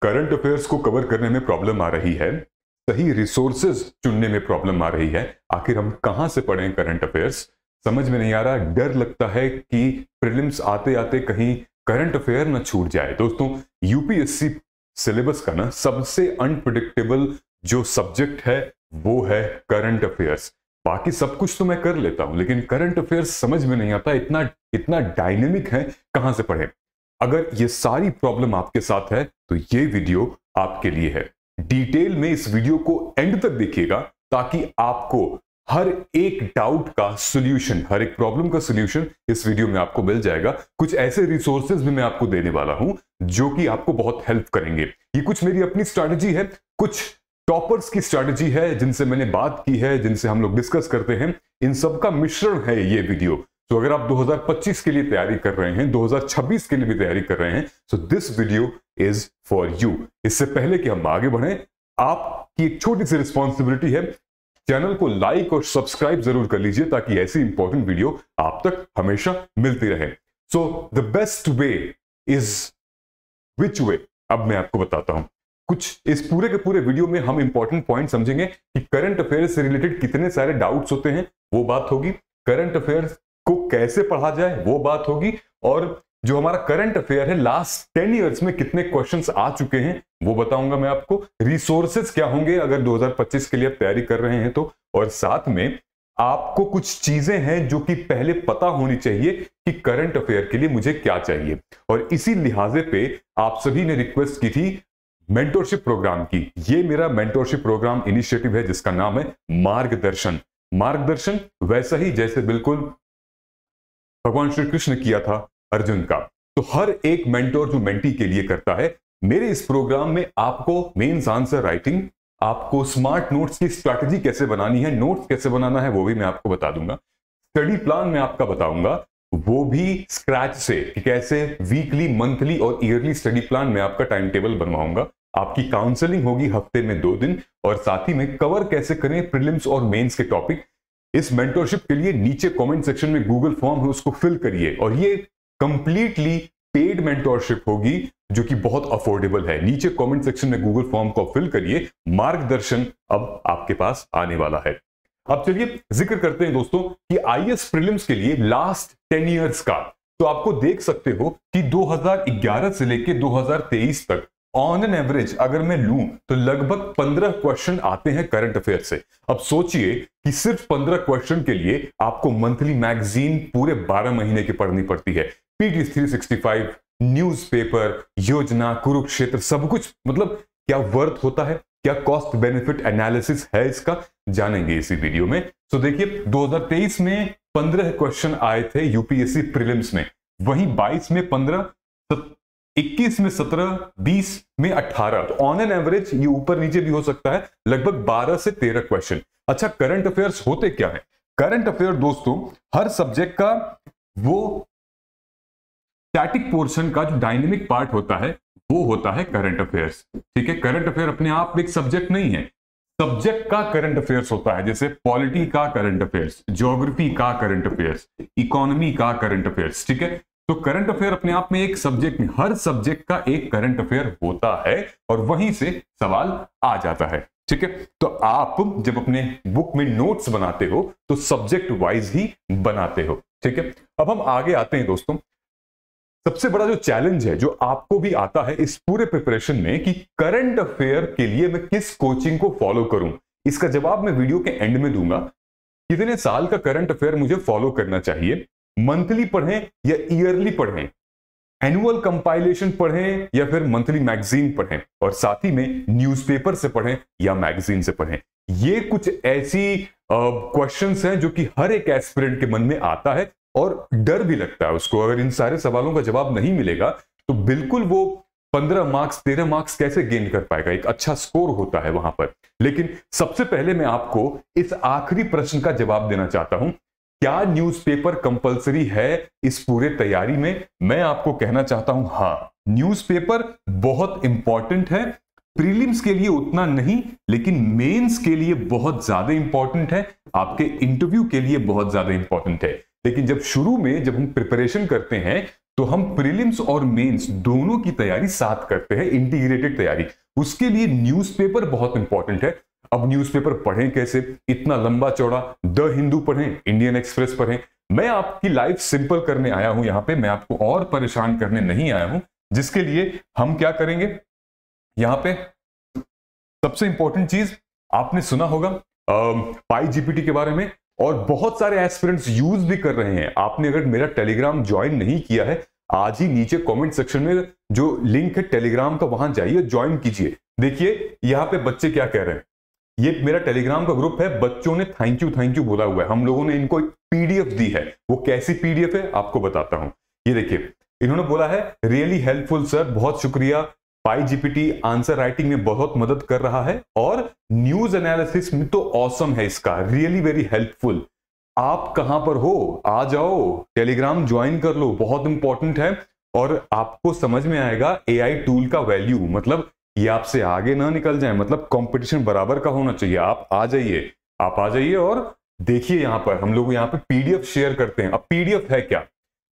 Current affairs को cover करने में प्रॉब्लम आ रही है, सही रिसोर्सेज चुनने में प्रॉब्लम आ रही है। आखिर हम कहां से पढ़ें करंट अफेयर्स, समझ में नहीं आ रहा। डर लगता है कि प्रीलिम्स आते आते कहीं करंट अफेयर ना छूट जाए। दोस्तों, यूपीएससी सिलेबस का ना सबसे अनप्रिडिक्टेबल जो सब्जेक्ट है वो है करंट अफेयर्स। बाकी सब कुछ तो मैं कर लेता हूं, लेकिन करंट अफेयर्स समझ में नहीं आता, इतना इतना डायनेमिक है, कहां से पढ़ें। अगर ये सारी प्रॉब्लम आपके साथ है तो ये वीडियो आपके लिए है। डिटेल में इस वीडियो को एंड तक देखिएगा ताकि आपको हर एक डाउट का सॉल्यूशन, हर एक प्रॉब्लम का सॉल्यूशन इस वीडियो में आपको मिल जाएगा। कुछ ऐसे रिसोर्सेज भी मैं आपको देने वाला हूं जो कि आपको बहुत हेल्प करेंगे। ये कुछ मेरी अपनी स्ट्रैटेजी है, कुछ टॉपर्स की स्ट्रैटेजी है जिनसे मैंने बात की है, जिनसे हम लोग डिस्कस करते हैं। इन सब का मिश्रण है ये वीडियो। तो अगर आप 2025 के लिए तैयारी कर रहे हैं, 2026 के लिए भी तैयारी कर रहे हैं, so this video is for you. इससे पहले कि हम आगे बढ़ें, आपकी एक छोटी सी रिस्पॉन्सिबिलिटी है, चैनल को लाइक और सब्सक्राइब जरूर कर लीजिए ताकि ऐसी इंपॉर्टेंट वीडियो आप तक हमेशा मिलती रहे। So the best way is which way, अब मैं आपको बताता हूं। कुछ इस पूरे के पूरे वीडियो में हम इंपॉर्टेंट पॉइंट समझेंगे कि करंट अफेयर्स से रिलेटेड कितने सारे डाउट्स होते हैं, वो बात होगी। करंट अफेयर्स को कैसे पढ़ा जाए वो बात होगी, और जो हमारा करंट अफेयर है लास्ट 10 इयर्स में कितने क्वेश्चंस आ चुके हैं वो बताऊंगा मैं आपको। रिसोर्सेज क्या होंगे अगर 2025 के लिए आप तैयारी कर रहे हैं तो, और साथ में आपको कुछ चीजें हैं जो कि पहले पता होनी चाहिए कि करंट अफेयर के लिए मुझे क्या चाहिए। और इसी लिहाजे पे आप सभी ने रिक्वेस्ट की थी मेंटोरशिप प्रोग्राम की। ये मेरा मेंटोरशिप प्रोग्राम इनिशिएटिव है जिसका नाम है मार्गदर्शन। मार्गदर्शन वैसा ही जैसे बिल्कुल भगवान श्री कृष्ण किया था अर्जुन का। तो हर एक मेंटोर जो मेंटी के लिए करता है, मेरे इस प्रोग्राम में आपको मेंस आंसर राइटिंग, आपको स्मार्ट नोट्स की स्ट्रैटेजी कैसे बनानी है, नोट्स कैसे बनाना है वो भी मैं आपको बता दूंगा। स्टडी प्लान मैं आपका बताऊंगा, वो भी स्क्रैच से, कि कैसे वीकली, मंथली और ईयरली स्टडी प्लान मैं आपका टाइम टेबल बनवाऊंगा। आपकी काउंसलिंग होगी हफ्ते में 2 दिन, और साथ ही में कवर कैसे करें प्रीलिम्स और मेंस के टॉपिक। इस मेंटरशिप के लिए नीचे कमेंट सेक्शन में गूगल फॉर्म है, उसको फिल करिए। और ये कंप्लीटली पेड मेंटरशिप होगी जो कि बहुत अफोर्डेबल है। नीचे कमेंट सेक्शन में गूगल फॉर्म को फिल करिए। मार्गदर्शन अब आपके पास आने वाला है। अब चलिए जिक्र करते हैं दोस्तों कि आईएएस प्रीलिम्स के लिए लास्ट 10 इयर्स का। तो आपको देख सकते हो कि 2011 से लेके 2023 तक ऑन एन एवरेज अगर मैं लूं तो लगभग 15 क्वेश्चन आते हैं करंट अफेयर से। अब सोचिए कि सिर्फ 15 क्वेश्चन के लिए आपको मंथली मैगजीन पूरे 12 महीने की पढ़नी पड़ती है। पीटी 365, न्यूज़पेपर, योजना, कुरुक्षेत्र, सब कुछ। मतलब क्या वर्थ होता है, क्या कॉस्ट बेनिफिट एनालिसिस है इसका, जानेंगे इसी वीडियो में। तो देखिए 2023 में 15 क्वेश्चन आए थे यूपीएससी प्रीलिम्स में, वहीं 22 में 15, 21 में 17, 20 में 18। तो ऑन एन एवरेज ये ऊपर नीचे भी हो सकता है, लगभग 12 से 13 क्वेश्चन। अच्छा, करंट अफेयर्स होते क्या है? करंट अफेयर दोस्तों हर सब्जेक्ट का वो स्टैटिक पोर्शन का जो डायनेमिक पार्ट होता है वो होता है करंट अफेयर्स। ठीक है, करंट अफेयर अपने आप में एक सब्जेक्ट नहीं है, सब्जेक्ट का करंट अफेयर्स होता है। जैसे पॉलिटी का करंट अफेयर्स, ज्योग्राफी का करंट अफेयर्स, इकोनॉमी का करंट अफेयर्स। ठीक है, तो करंट अफेयर अपने आप में एक सब्जेक्ट में, हर सब्जेक्ट का एक करंट अफेयर होता है और वहीं से सवाल आ जाता है। ठीक है, तो आप जब अपने बुक में नोट्स बनाते हो तो सब्जेक्ट वाइज ही बनाते हो। ठीक है, अब हम आगे आते हैं दोस्तों। सबसे बड़ा जो चैलेंज है जो आपको भी आता है इस पूरे प्रिपरेशन में कि करंट अफेयर के लिए मैं किस कोचिंग को फॉलो करूं, इसका जवाब मैं वीडियो के एंड में दूंगा। कितने साल का करंट अफेयर मुझे फॉलो करना चाहिए, मंथली पढ़ें या ईयरली पढ़ें, एनुअल कंपाइलेशन पढ़ें या फिर मंथली मैगजीन पढ़ें, और साथ ही में न्यूज़पेपर से पढ़ें या मैगजीन से पढ़ें। ये कुछ ऐसी क्वेश्चंस हैं जो कि हर एक एस्पिरेंट के मन में आता है और डर भी लगता है उसको। अगर इन सारे सवालों का जवाब नहीं मिलेगा तो बिल्कुल वो 15 मार्क्स 13 मार्क्स कैसे गेन कर पाएगा, एक अच्छा स्कोर होता है वहां पर। लेकिन सबसे पहले मैं आपको इस आखिरी प्रश्न का जवाब देना चाहता हूं, क्या न्यूज़पेपर कंपलसरी है इस पूरे तैयारी में? मैं आपको कहना चाहता हूं हाँ, न्यूज़पेपर बहुत इंपॉर्टेंट है। प्रीलिम्स के लिए उतना नहीं, लेकिन मेंस के लिए बहुत ज्यादा इंपॉर्टेंट है, आपके इंटरव्यू के लिए बहुत ज्यादा इंपॉर्टेंट है। लेकिन जब शुरू में जब हम प्रिपरेशन करते हैं तो हम प्रीलिम्स और मेंस दोनों की तैयारी साथ करते हैं, इंटीग्रेटेड तैयारी। उसके लिए न्यूज़पेपर बहुत इंपॉर्टेंट है। अब न्यूज़पेपर पढ़ें कैसे? इतना लंबा चौड़ा, द हिंदू पढ़ें, इंडियन एक्सप्रेस पढ़ें। मैं आपकी लाइफ सिंपल करने आया हूं यहां पे, मैं आपको और परेशान करने नहीं आया हूं। जिसके लिए हम क्या करेंगे यहां पे, सबसे इंपॉर्टेंट चीज आपने सुना होगा पाई जीपीटी के बारे में, और बहुत सारे एस्पिरेंट्स यूज भी कर रहे हैं। आपने अगर मेरा टेलीग्राम ज्वाइन नहीं किया है, आज ही नीचे कमेंट सेक्शन में जो लिंक है टेलीग्राम का, वहां जाइए, ज्वाइन कीजिए। देखिए यहां पे बच्चे क्या कह रहे हैं। ये मेरा टेलीग्राम का ग्रुप है, बच्चों ने थैंक यू बोला हुआ है। हम लोगों ने इनको एक पीडीएफ दी है, वो कैसी पीडीएफ है आपको बताता हूं। ये देखिए, इन्होंने बोला है रियली हेल्पफुल सर, बहुत शुक्रिया, पाई जीपीटी आंसर राइटिंग में बहुत मदद कर रहा है, और न्यूज एनालिसिस में तो ऑसम है इसका, रियली वेरी हेल्पफुल। आप कहां पर हो? आ जाओ, टेलीग्राम ज्वाइन कर लो, बहुत इंपॉर्टेंट है। और आपको समझ में आएगा एआई टूल का वैल्यू, मतलब ये आपसे आगे ना निकल जाए, मतलब कंपटीशन बराबर का होना चाहिए। आप आ जाइए और देखिए, यहां पर हम लोग यहाँ पे पीडीएफ शेयर करते हैं। अब पीडीएफ है क्या?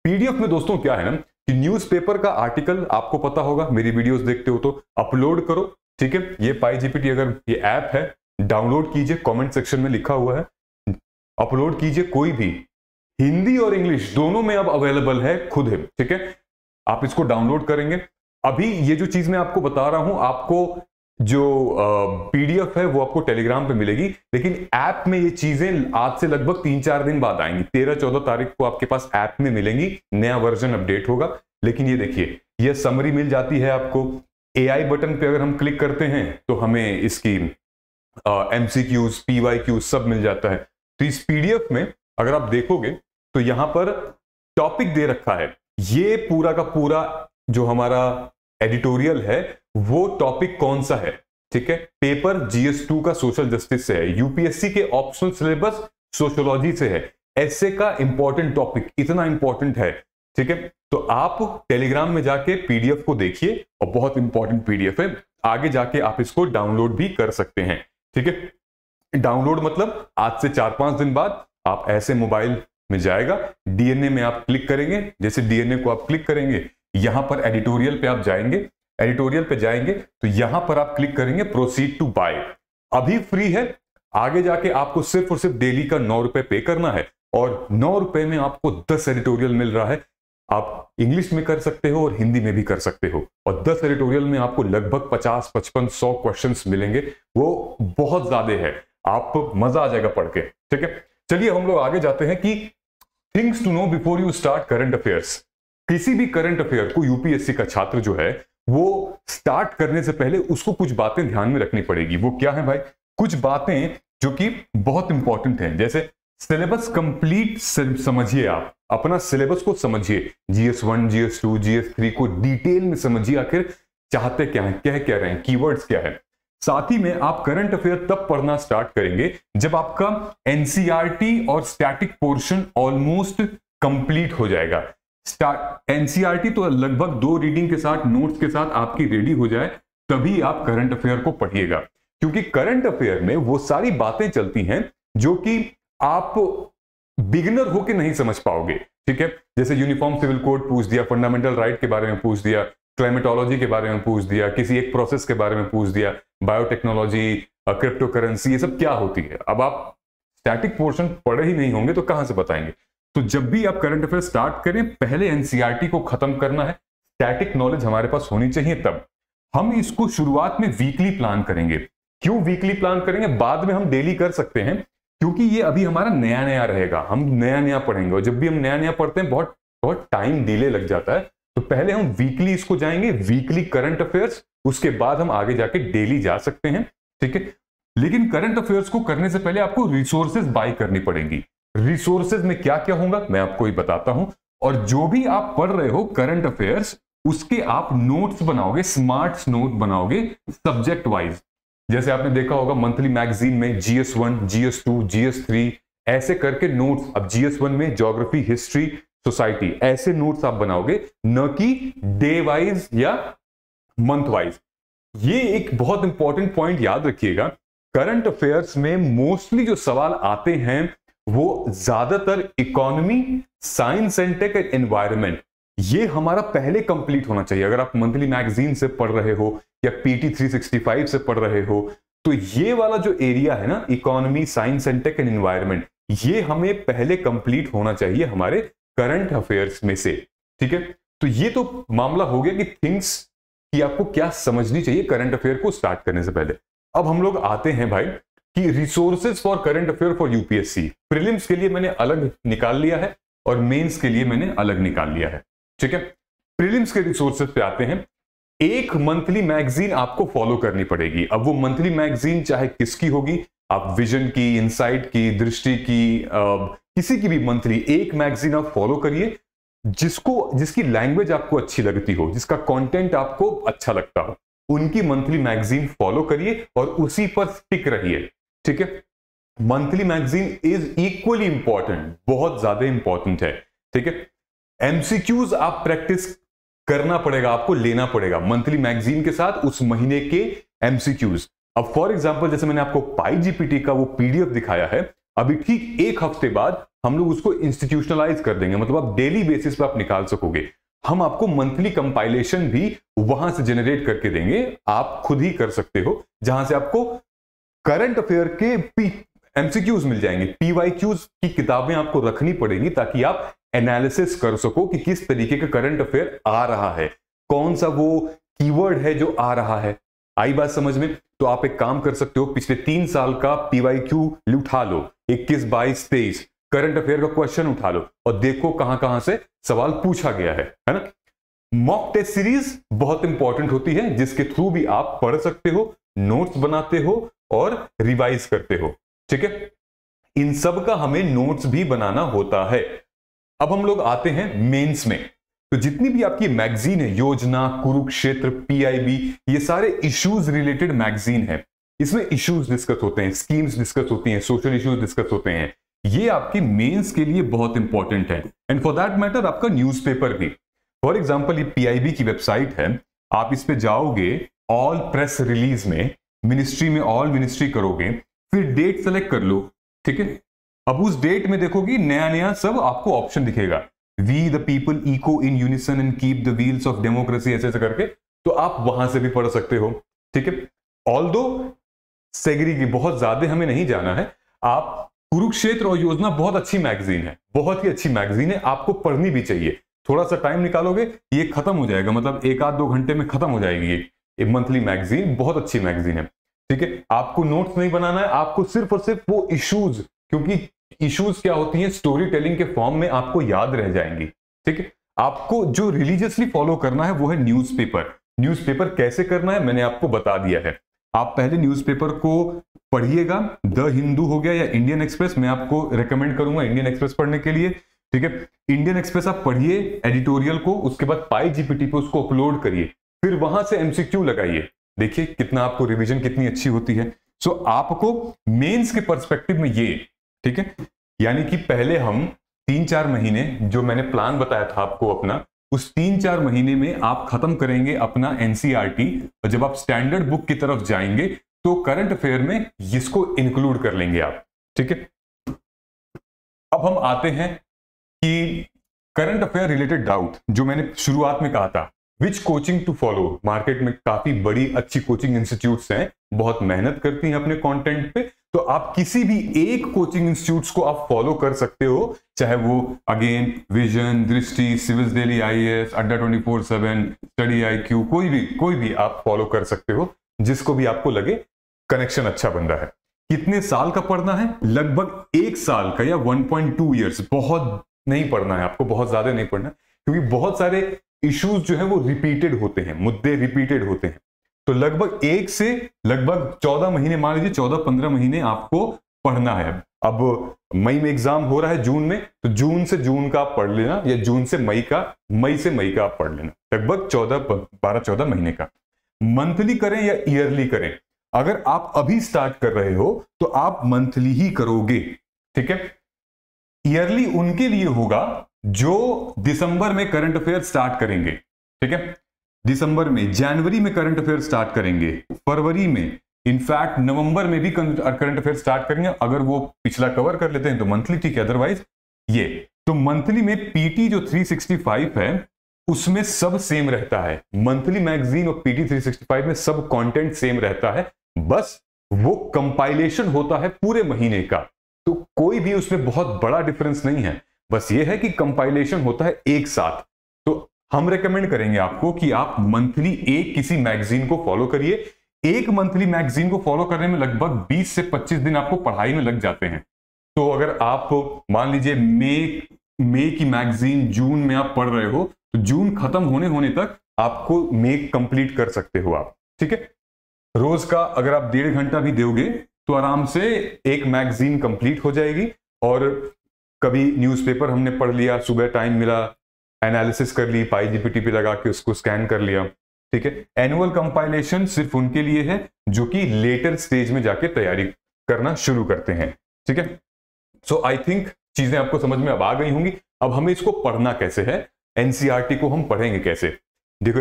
पीडीएफ में दोस्तों क्या है ना कि न्यूज़पेपर का आर्टिकल, आपको पता होगा, मेरी वीडियोस देखते हो तो अपलोड करो, ठीक है। ये पाई जीपीटी अगर ये ऐप है, डाउनलोड कीजिए, कमेंट सेक्शन में लिखा हुआ है, अपलोड कीजिए। कोई भी, हिंदी और इंग्लिश दोनों में अब अवेलेबल है, खुद है, ठीक है। आप इसको डाउनलोड करेंगे। अभी ये जो चीज मैं आपको बता रहा हूं, आपको जो पीडीएफ है वो आपको टेलीग्राम पे मिलेगी, लेकिन ऐप में ये चीजें आज से लगभग 3-4 दिन बाद आएंगी। 13-14 तारीख को आपके पास ऐप में मिलेंगी, नया वर्जन अपडेट होगा। लेकिन ये देखिए, ये समरी मिल जाती है आपको। एआई बटन पे अगर हम क्लिक करते हैं तो हमें इसकी एमसीक्यूज, पीवाईक्यूज सब मिल जाता है। तो इस पीडीएफ में अगर आप देखोगे तो यहां पर टॉपिक दे रखा है। ये पूरा का पूरा जो हमारा एडिटोरियल है वो टॉपिक कौन सा है, ठीक है। पेपर GS2 का सोशल जस्टिस से है, यूपीएससी के ऑप्शनल सिलेबस सोशियोलॉजी से है, ऐसे का इंपॉर्टेंट टॉपिक इतना इंपॉर्टेंट है, ठीक है। तो आप टेलीग्राम में जाके पीडीएफ को देखिए, और बहुत इंपॉर्टेंट पीडीएफ है। आगे जाके आप इसको डाउनलोड भी कर सकते हैं, ठीक है। डाउनलोड मतलब आज से 4-5 दिन बाद आप ऐसे मोबाइल में जाएगा, डीएनए में आप क्लिक करेंगे। जैसे डीएनए को आप क्लिक करेंगे, यहां पर एडिटोरियल पे आप जाएंगे, एडिटोरियल पे जाएंगे तो यहां पर आप क्लिक करेंगे प्रोसीड टू बाय। अभी फ्री है, आगे जाके आपको सिर्फ और सिर्फ डेली का 9 रुपए पे करना है, और 9 रुपए में आपको 10 एडिटोरियल मिल रहा है। आप इंग्लिश में कर सकते हो और हिंदी में भी कर सकते हो, और 10 एडिटोरियल में आपको लगभग 50, 55, 100 क्वेश्चंस मिलेंगे। वो बहुत ज्यादा है, आप मजा आ जाएगा पढ़ के, ठीक है। चलिए हम लोग आगे जाते हैं कि things to know before you start current affairs. किसी भी करंट अफेयर को यूपीएससी का छात्र जो है वो स्टार्ट करने से पहले उसको कुछ बातें ध्यान में रखनी पड़ेगी। वो क्या है भाई? कुछ बातें जो कि बहुत इंपॉर्टेंट हैं, जैसे सिलेबस कंप्लीट समझिए, आप अपना सिलेबस को समझिए, GS1, GS2, GS3 को डिटेल में समझिए, आखिर चाहते क्या है, कह क्या रहे हैं, कीवर्ड्स क्या है। साथ ही में आप करंट अफेयर तब पढ़ना स्टार्ट करेंगे जब आपका एनसीईआरटी और स्टैटिक पोर्शन ऑलमोस्ट कंप्लीट हो जाएगा। एनसीईआरटी तो लगभग 2 रीडिंग के साथ, नोट्स के साथ आपकी रेडी हो जाए, तभी आप करंट अफेयर को पढ़िएगा। क्योंकि करंट अफेयर में वो सारी बातें चलती हैं जो कि आप बिगिनर होके नहीं समझ पाओगे, ठीक है। जैसे यूनिफॉर्म सिविल कोड पूछ दिया, फंडामेंटल राइट के बारे में पूछ दिया, क्लाइमेटोलॉजी के बारे में पूछ दिया, किसी एक प्रोसेस के बारे में पूछ दिया, बायोटेक्नोलॉजी, क्रिप्टो करेंसी, ये सब क्या होती है। अब आप स्टैटिक पोर्शन पढ़े ही नहीं होंगे तो कहां से बताएंगे। तो जब भी आप करंट अफेयर स्टार्ट करें, पहले एनसीईआरटी को खत्म करना है, स्टैटिक नॉलेज हमारे पास होनी चाहिए। तब हम इसको शुरुआत में वीकली प्लान करेंगे। क्यों वीकली प्लान करेंगे? बाद में हम डेली कर सकते हैं, क्योंकि ये अभी हमारा नया नया रहेगा, हम नया नया पढ़ेंगे, और जब भी हम नया नया पढ़ते हैं बहुत बहुत टाइम डिले लग जाता है। तो पहले हम वीकली इसको जाएंगे, वीकली करंट अफेयर्स, उसके बाद हम आगे जाके डेली जा सकते हैं, ठीक है। लेकिन करंट अफेयर्स को करने से पहले आपको रिसोर्सेज बाय करनी पड़ेंगी। रिसोर्सेज में क्या क्या होगा मैं आपको ही बताता हूं। और जो भी आप पढ़ रहे हो करंट अफेयर्स, उसके आप नोट्स बनाओगे, स्मार्ट नोट बनाओगे सब्जेक्ट वाइज। जैसे आपने देखा होगा मंथली मैगजीन में GS1, GS2, GS3 ऐसे करके नोट्स। अब GS1 में ज्योग्राफी, हिस्ट्री, सोसाइटी, ऐसे नोट्स आप बनाओगे, न कि डे वाइज या मंथ वाइज। ये एक बहुत इंपॉर्टेंट पॉइंट याद रखिएगा, करंट अफेयर्स में मोस्टली जो सवाल आते हैं वो ज्यादातर economy, science and tech and environment, ये हमारा पहले कंप्लीट होना चाहिए। अगर आप मंथली मैगजीन से पढ़ रहे हो या पीटी 365 से पढ़ रहे हो, तो ये वाला जो एरिया है ना, economy, science and tech and environment, ये हमें पहले कंप्लीट होना चाहिए हमारे करंट अफेयर्स में से। ठीक है, तो ये तो मामला हो गया कि थिंग्स कि आपको क्या समझनी चाहिए करंट अफेयर को स्टार्ट करने से पहले। अब हम लोग आते हैं भाई कि resources for current affair for UPSC. Prelims के लिए मैंने अलग निकाल लिया है और मेंस के लिए मैंने अलग निकाल लिया है। ठीक है, प्रीलिम्स के रिसोर्सेज पे आते हैं। एक मंथली मैगजीन आपको फॉलो करनी पड़ेगी। अब वो मंथली मैगजीन चाहे किसकी होगी, आप विजन की, इनसाइट की, दृष्टि की, किसी की भी मंथली एक मैगजीन आप फॉलो करिए जिसकी लैंग्वेज आपको अच्छी लगती हो, जिसका कंटेंट आपको अच्छा लगता हो, उनकी मंथली मैगजीन फॉलो करिए और उसी पर स्टिक रहिए। ठीक है, monthly magazine is equally important, बहुत ज्यादा इंपॉर्टेंट है। ठीक है, एमसीक्यूज आप प्रैक्टिस करना पड़ेगा, आपको लेना पड़ेगा मंथली मैगजीन के साथ उस महीने के एमसीक्यूज। अब फॉर एग्जांपल जैसे मैंने आपको पाईजीपीटी का वो पीडीएफ दिखाया है, अभी ठीक एक हफ्ते बाद हम लोग उसको इंस्टीट्यूशनलाइज कर देंगे, मतलब आप डेली बेसिस पे आप निकाल सकोगे। हम आपको मंथली कंपाइलेशन भी वहां से जनरेट करके देंगे, आप खुद ही कर सकते हो, जहां से आपको करंट अफेयर के एमसीक्यूज मिल जाएंगे। पीवाईक्यूज की किताबें आपको रखनी पड़ेगी ताकि आप एनालिसिस कर सको कि किस तरीके का करंट अफेयर आ रहा है, कौन सा वो कीवर्ड है जो आ रहा है। आई बात समझ में? तो आप एक काम कर सकते हो, पिछले 3 साल का पीवाईक्यू उठा लो, 21, 22, 23 करंट अफेयर का क्वेश्चन उठा लो और देखो कहां कहां से सवाल पूछा गया है ना। मॉक टेस्ट सीरीज बहुत इंपॉर्टेंट होती है, जिसके थ्रू भी आप पढ़ सकते हो, नोट्स बनाते हो और रिवाइज करते हो। ठीक है, इन सब का हमें नोट्स भी बनाना होता है। अब हम लोग आते हैं मेंस में। तो जितनी भी आपकी मैगजीन है, योजना, कुरुक्षेत्र, पीआईबी, ये सारे इश्यूज रिलेटेड मैगजीन है। इसमें इश्यूज डिस्कस होते हैं, स्कीम्स डिस्कस होती हैं, सोशल इश्यूज डिस्कस होते हैं। ये आपकी मेंस के लिए बहुत इंपॉर्टेंट है, एंड फॉर दैट मैटर आपका न्यूज़पेपर भी। फॉर एग्जांपल ये पीआईबी की वेबसाइट है, आप इस पे जाओगे, ऑल प्रेस रिलीज में मिनिस्ट्री में ऑल मिनिस्ट्री करोगे, फिर डेट सेलेक्ट कर लो। ठीक है, अब उस डेट में देखोगे नया नया सब आपको ऑप्शन दिखेगा, we the people echo in unison and keep the wheels of democracy, ऐसे ऐसे करके, तो आप वहां से भी पढ़ सकते हो। ठीक है, ऑल्दो सेगरी की बहुत ज्यादा हमें नहीं जाना है। आप कुरुक्षेत्र और योजना बहुत अच्छी मैगजीन है, बहुत ही अच्छी मैगजीन है, आपको पढ़नी भी चाहिए। थोड़ा सा टाइम निकालोगे ये खत्म हो जाएगा, मतलब 1-2 घंटे में खत्म हो जाएगी ये मंथली मैगजीन, बहुत अच्छी मैगजीन है। ठीक है, आपको नोट्स नहीं बनाना है, आपको सिर्फ और सिर्फ वो इश्यूज, क्योंकि इश्यूज क्या होती हैं, स्टोरी टेलिंग के फॉर्म में आपको याद रह जाएंगी। ठीक है, आपको जो रिलीजियसली फॉलो करना है वो है न्यूज़पेपर। न्यूज़पेपर कैसे करना है मैंने आपको बता दिया है। आप पहले न्यूज़पेपर को पढ़िएगा, द हिंदू हो गया या इंडियन एक्सप्रेस, मैं आपको रेकमेंड करूंगा इंडियन एक्सप्रेस पढ़ने के लिए। ठीक है, इंडियन एक्सप्रेस आप पढ़िए एडिटोरियल को, उसके बाद पाईजीपीटी पे उसको अपलोड करिए, फिर वहां से एमसीक्यू लगाइए, देखिए कितना आपको रिवीजन कितनी अच्छी होती है। सो आपको मेंस के पर्सपेक्टिव में ये, ठीक है, यानी कि पहले हम 3-4 महीने जो मैंने प्लान बताया था आपको अपना, उस 3-4 महीने में आप खत्म करेंगे अपना एनसीईआरटी, और जब आप स्टैंडर्ड बुक की तरफ जाएंगे तो करंट अफेयर में इसको इंक्लूड कर लेंगे आप। ठीक है, अब हम आते हैं कि करंट अफेयर रिलेटेड डाउट जो मैंने शुरुआत में कहा था, विच कोचिंग टू फॉलो। मार्केट में काफी बड़ी अच्छी कोचिंग इंस्टीट्यूट्स हैं, बहुत मेहनत करती हैं अपने कंटेंट पे, तो आप किसी भी एक कोचिंग इंस्टीट्यूट्स को आप फॉलो कर सकते हो, चाहे वो अगेन विजन, दृष्टि, सिविल्स डेली, आईएएस, अड्डा 24/7, स्टडी IQ, कोई भी आप फॉलो कर सकते हो, जिसको भी आपको लगे कनेक्शन अच्छा बन रहा है। कितने साल का पढ़ना है? लगभग 1 साल का या 1.2 ईयर्स। बहुत नहीं पढ़ना है आपको, बहुत ज्यादा नहीं पढ़ना, क्योंकि बहुत सारे इश्यूज जो है वो रिपीटेड होते हैं, मुद्दे रिपीटेड होते हैं। तो लगभग 1 से लगभग 14 महीने, मान लीजिए 14-15 महीने आपको पढ़ना है। अब मई में एग्जाम हो रहा है, जून में, तो जून से जून का आप पढ़ लेना, या जून से मई का, मई से मई का आप पढ़ लेना, लगभग 12-14 महीने का। मंथली करें या ईयरली करें, अगर आप अभी स्टार्ट कर रहे हो तो आप मंथली ही करोगे। ठीक है, ईयरली उनके लिए होगा जो दिसंबर में करंट अफेयर स्टार्ट करेंगे। ठीक है, दिसंबर में, जनवरी में करंट अफेयर स्टार्ट करेंगे, फरवरी में, इनफैक्ट नवंबर में भी करंट अफेयर स्टार्ट करेंगे। अगर वो पिछला कवर कर लेते हैं तो मंथली ठीक है, अदरवाइज ये। तो मंथली में पीटी जो 365 है उसमें सब सेम रहता है। मंथली मैगजीन और पीटी 365 में सब कंटेंट सेम रहता है, बस वो कंपाइलेशन होता है पूरे महीने का। तो कोई भी उसमें बहुत बड़ा डिफरेंस नहीं है, बस ये है कि कंपाइलेशन होता है एक साथ। तो हम रेकमेंड करेंगे आपको कि आप मंथली एक किसी मैगजीन को फॉलो करिए। एक मंथली मैगजीन को फॉलो करने में लगभग 20 से 25 दिन आपको पढ़ाई में लग जाते हैं। तो अगर आप मान लीजिए मई की मैगजीन जून में आप पढ़ रहे हो, तो जून खत्म होने तक आपको मई कंप्लीट कर सकते हो आप, ठीक है। रोज का अगर आप 1.5 घंटा भी दोगे तो आराम से एक मैगजीन कंप्लीट हो जाएगी। और कभी न्यूज़पेपर हमने पढ़ लिया, सुबह टाइम मिला, एनालिसिस कर ली, पाईजीपीटी पे लगा के उसको स्कैन कर लिया, ठीक है। एनुअल कंपाइलेशन सिर्फ उनके लिए है जो कि लेटर स्टेज में जाके तैयारी करना शुरू करते हैं, ठीक है। सो आई थिंक चीजें आपको समझ में अब आ गई होंगी। अब हमें इसको पढ़ना कैसे है, एनसीईआरटी को हम पढ़ेंगे कैसे। देखो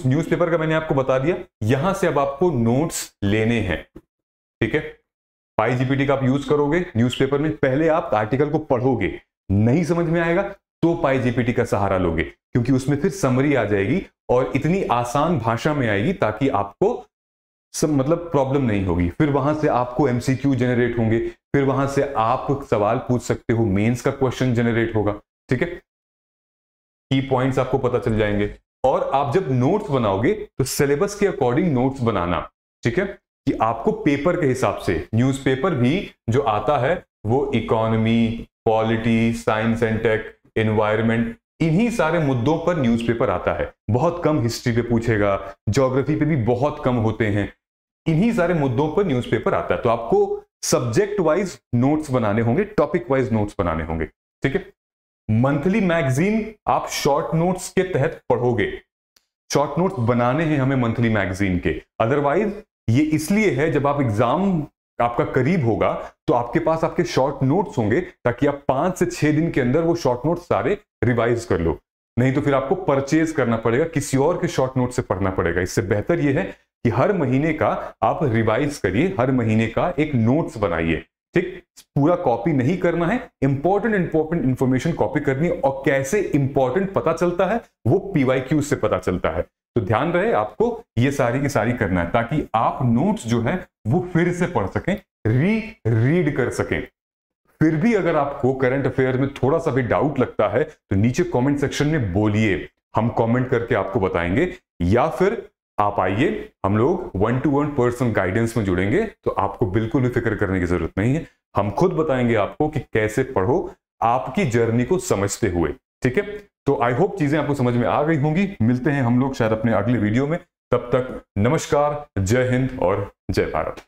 न्यूज़पेपर का मैंने आपको बता दिया, यहां से अब आपको नोट्स लेने हैं, ठीक है। पाईजीपीटी का आप यूज करोगे न्यूज़पेपर में, पहले आप आर्टिकल को पढ़ोगे, नहीं समझ में आएगा तो पाईजीपीटी का सहारा लोगे, क्योंकि उसमें फिर समरी आ जाएगी और इतनी आसान भाषा में आएगी ताकि आपको मतलब प्रॉब्लम नहीं होगी। फिर वहां से आपको एमसीक्यू जनरेट होंगे, फिर वहां से आप सवाल पूछ सकते हो, मेंस का क्वेश्चन जनरेट होगा, ठीक है। की पॉइंट्स आपको पता चल जाएंगे। और आप जब नोट्स बनाओगे तो सिलेबस के अकॉर्डिंग नोट्स बनाना, ठीक है, कि आपको पेपर के हिसाब से। न्यूज़पेपर भी जो आता है वो economy, polity, science and tech, environment, इन्हीं सारे मुद्दों पर न्यूज़पेपर आता है। बहुत कम हिस्ट्री पे पूछेगा, ज्योग्राफी पे भी बहुत कम होते हैं, इन्हीं सारे मुद्दों पर न्यूज़पेपर आता है। तो आपको सब्जेक्ट वाइज नोट्स बनाने होंगे, टॉपिक वाइज नोट्स बनाने होंगे, ठीक है। मंथली मैगजीन आप शॉर्ट नोट्स के तहत पढ़ोगे, शॉर्ट नोट्स बनाने हैं हमें मंथली मैगजीन के। अदरवाइज ये इसलिए है जब आप एग्जाम आपका करीब होगा तो आपके पास आपके शॉर्ट नोट्स होंगे, ताकि आप 5 से 6 दिन के अंदर वो शॉर्ट नोट्स सारे रिवाइज कर लो। नहीं तो फिर आपको परचेज करना पड़ेगा, किसी और के शॉर्ट नोट से पढ़ना पड़ेगा। इससे बेहतर यह है कि हर महीने का आप रिवाइज करिए, हर महीने का एक नोट्स बनाइए, ठीक। पूरा कॉपी नहीं करना है, इंपॉर्टेंट इंफॉर्मेशन कॉपी करनी है। और कैसे इंपॉर्टेंट पता चलता है, वो पीवाईक्यू से पता चलता है। तो ध्यान रहे आपको ये सारी की सारी करना है, ताकि आप नोट्स जो है वो फिर से पढ़ सकें, रीड कर सकें। फिर भी अगर आपको करंट अफेयर में थोड़ा सा भी डाउट लगता है तो नीचे कमेंट सेक्शन में बोलिए, हम कमेंट करके आपको बताएंगे। या फिर आप आइए, हम लोग 1-to-1 पर्सनल गाइडेंस में जुड़ेंगे, तो आपको बिल्कुल भी फिक्र करने की जरूरत नहीं है। हम खुद बताएंगे आपको कि कैसे पढ़ो, आपकी जर्नी को समझते हुए, ठीक है। तो आई होप चीजें आपको समझ में आ गई होंगी। मिलते हैं हम लोग शायद अपने अगले वीडियो में, तब तक नमस्कार, जय हिंद और जय भारत।